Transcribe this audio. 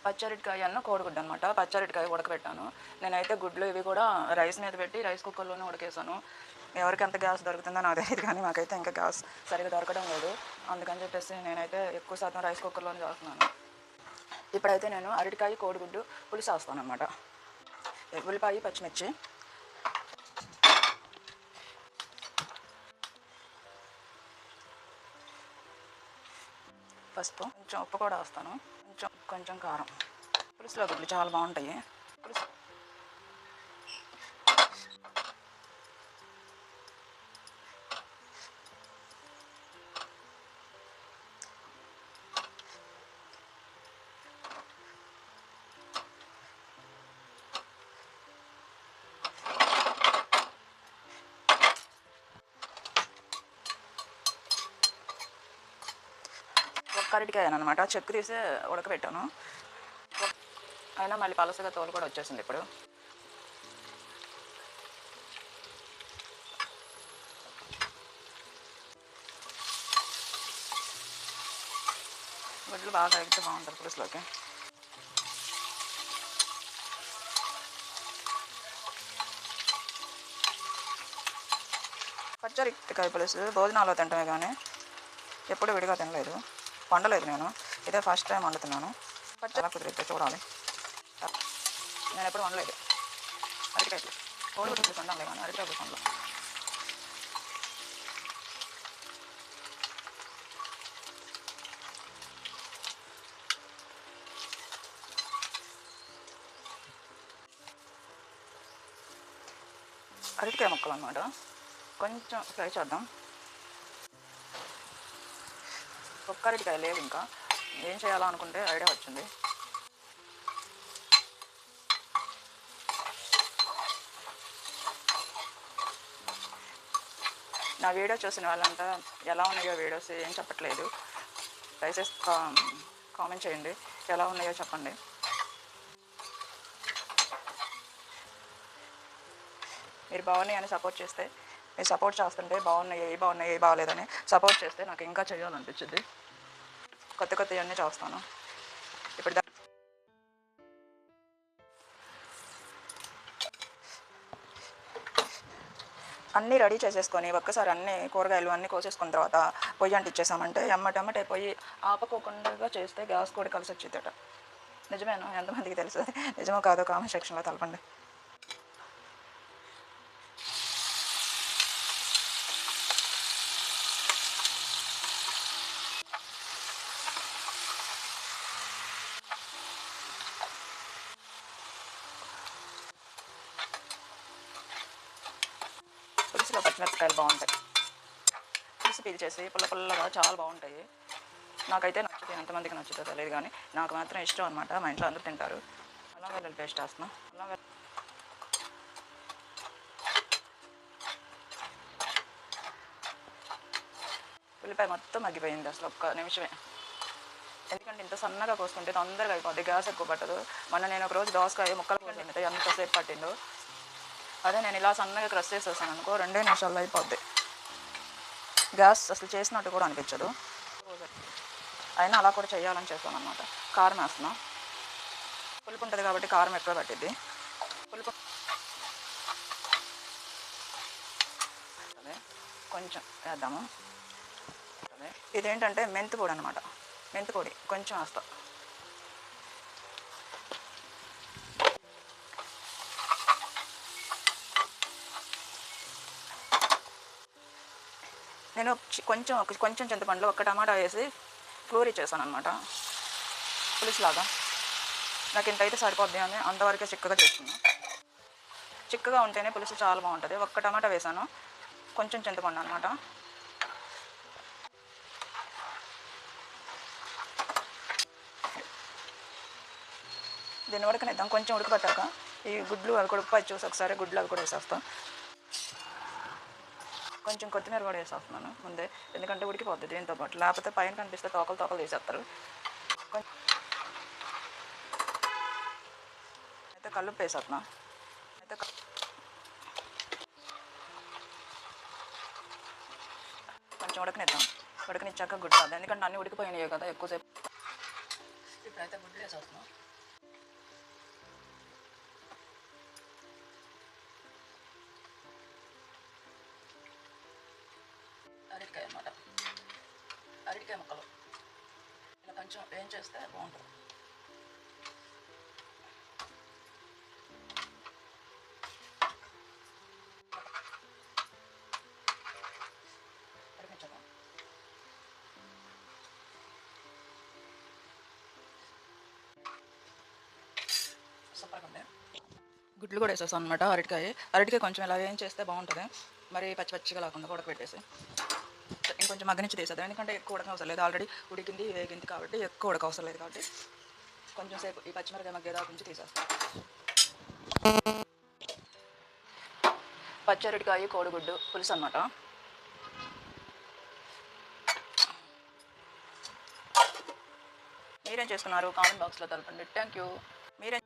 పచ్చరటికాయ అన్న కోడిగుడ్డు అనమాట. పచ్చరటికాయ ఉడకబెట్టాను. నేనైతే గుడ్లు ఇవి కూడా రైస్ మీద పెట్టి రైస్ కుక్కర్లోనే ఉడకేసాను. ఎవరికి ఎంత గ్యాస్ దొరుకుతుందో నాకు తెలియదు, కానీ మాకైతే ఇంకా గ్యాస్ సరిగ్గా దొరకడం లేదు. అందుకని చెప్పేసి నేనైతే ఎక్కువ శాతం రైస్ కుక్కర్లోనే చేస్తున్నాను. ఇప్పుడైతే నేను అరటికాయ కోడిగుడ్డు పులుసు వేస్తాను అనమాట. ఉల్లిపాయ, పచ్చిమిర్చి, పసుపు, కొంచెం ఉప్పు కూడా వేస్తాను, కొంచెం కారం. పులుసులో గుడ్లు చాలా బాగుంటాయి. పులుసు ఒక్క అరటికాయ అనమాట, చెక్కు తీసి ఉడకబెట్టాను. అయినా మళ్ళీ పలసగా తోలు కూడా వచ్చేసింది. ఇప్పుడు గుడ్లు బాగా అయితే బాగుంటుంది పులుసులోకి. పచ్చరటికాయ పులుసు భోజనాల్లో తింటమే కానీ ఎప్పుడు విడిగా తినలేదు, వండలేదు. నేను ఇదే ఫస్ట్ టైం వండుతున్నాను. పచ్చడి కుదిరితే చూడాలి. నేను ఎప్పుడు వండలేదు అరటికాయ పులుసు. కోడిగుడ్డు పులుసు వండాలి కానీ అరటికాయ పులుసు వండలేదు. అరటికాయ ముక్కలు అన్నమాట, కొంచెం ఫ్రై చేద్దాం. ఒక్క అరటికాయ లేవు, ఇంకా ఏం చేయాలో అనుకుంటే ఐడియా వచ్చింది. నా వీడియో చూసిన వాళ్ళంతా ఎలా ఉన్నాయో వీడియోస్ ఏం చెప్పట్లేదు. దయచేసి కామెంట్ చేయండి, ఎలా ఉన్నాయో చెప్పండి. మీరు బాగున్నాయి అని సపోర్ట్ చేస్తే, మీరు సపోర్ట్ చేస్తుంటే బాగున్నాయి, ఏ బాగలేదని సపోర్ట్ చేస్తే నాకు ఇంకా చేయాలనిపించింది. కొత్తవన్నీ చేస్తాను. ఇప్పుడు అన్నీ రెడీ చేసేసుకొని ఒక్కసారి అన్నీ కూరగాయలు అన్నీ కోసేసుకున్న తర్వాత పొయ్యి అంటిచ్చేసామంటే ఎమ్మటెమ్మటే పొయ్యి ఆపకోకుండా చేస్తే గ్యాస్ కూడా కలిసి వచ్చిందట. నిజమేనా? ఎంతమందికి తెలుసు? నిజమో కాదో కామెంట్ సెక్షన్లో తెలపండి. పులుసులో పచ్చిమిరపకాయలు బాగుంటాయి. పులుసు పీల్చేసి పుల్లగా చాలా బాగుంటాయి. నాకైతే నచ్చుతుంది, ఎంతమందికి నచ్చుతుందో తెలియదు కానీ నాకు మాత్రం ఇష్టం అనమాట. మా ఇంట్లో అందరూ తింటారు. అల్లం వెల్లుల్లి పేస్ట్ వేస్తున్నాం. ఉల్లిపాయ మొత్తం మగ్గిపోయింది అసలు ఒక్క నిమిషమే. ఎందుకంటే ఇంత సన్నగా కోసుకుంటే తొందరగా అయిపోద్ది, గ్యాస్ ఎక్కువ పట్టదు. నేను ఒక రోజు దోసకాయ ముక్కలు కోసుకుంటే ఎంతసేపు పట్టిందో, అదే నేను ఇలా సన్నగా క్రష్ చేసేసాను అనుకో 2 నిమిషాల్లో అయిపోద్ది. గ్యాస్ అసలు చేసినట్టు కూడా అనిపించదు. అయినా అలా కూడా చేయాలని చేస్తాను అనమాట. కారం వేస్తున్నాం. పులుపు ఉంటుంది కాబట్టి కారం ఎక్కువ పట్టిద్ది. పులుపు అదే కొంచెం వేద్దాము. అదే ఇదేంటంటే మెంతి పొడి అనమాట. మెంతి పొడి కొంచెం వేస్తా. నేను కొంచెం చింతపండులో ఒక్క టమాటా వేసి ఫ్లోర్ ఇచ్చేసాను అనమాట, పులుసులాగా. నాకు ఇంతైతే సరిపోద్ది అని అంతవరకే చిక్కగా చేసుకున్నాను. చిక్కగా ఉంటేనే పులుసు చాలా బాగుంటుంది. ఒక్క టమాటా వేసాను, కొంచెం చింతపండు అనమాట. దీన్ని ఉడకనిద్దాం. కొంచెం ఉడకబట్టాక ఈ గుడ్లు అవి కూడా ఉప్పు చూసి ఒకసారి గుడ్లు అవి కూడా వేసేస్తాం. కొంచెం కొత్తిమీర కూడా వేసేస్తున్నాను ముందే, ఎందుకంటే ఉడికిపోద్ది దీంతో పాటు. లేకపోతే పైన కనిపిస్తే తోకలు తీసేస్తారు. అయితే కల్లుప్పు వేసేస్తున్నా. కొంచెం ఉడకనిచ్చాక గుడ్లు వద్దాం, ఎందుకంటే అన్నీ ఉడికిపోయినాయి కదా ఎక్కువసేపు. ఇప్పుడైతే గుడ్లు వేసేస్తున్నాం. చేస్తే బాగుంటుంది. సూపర్గా ఉంది. గుడ్లు కూడా వేసేస్తాను అనమాట. అరటికాయ కొంచెం ఇలా ఏం చేస్తే బాగుంటుంది. మరి పచ్చి పచ్చిగా లేకుండా ఉడకబెట్టేసి ఇంకొంచెం మగ్గనిచ్చి తీసేద్దాం. ఎందుకంటే ఎక్కువ ఉడక అవసరం లేదు, ఆల్రెడీ ఉడికింది వేగింది కాబట్టి ఎక్కువ ఉడక అవసరం లేదు. కాబట్టి కొంచెం సేపు ఈ పచ్చిమిరకాయ మగ్గేదాకా నుంచి తీసేస్తాం. పచ్చి అరటికాయ కోడిగుడ్డు పులుసు అనమాట. మీరేం చేసుకున్నారు కామెంట్ బాక్స్లో తెలపండి. Thank you. మీరేం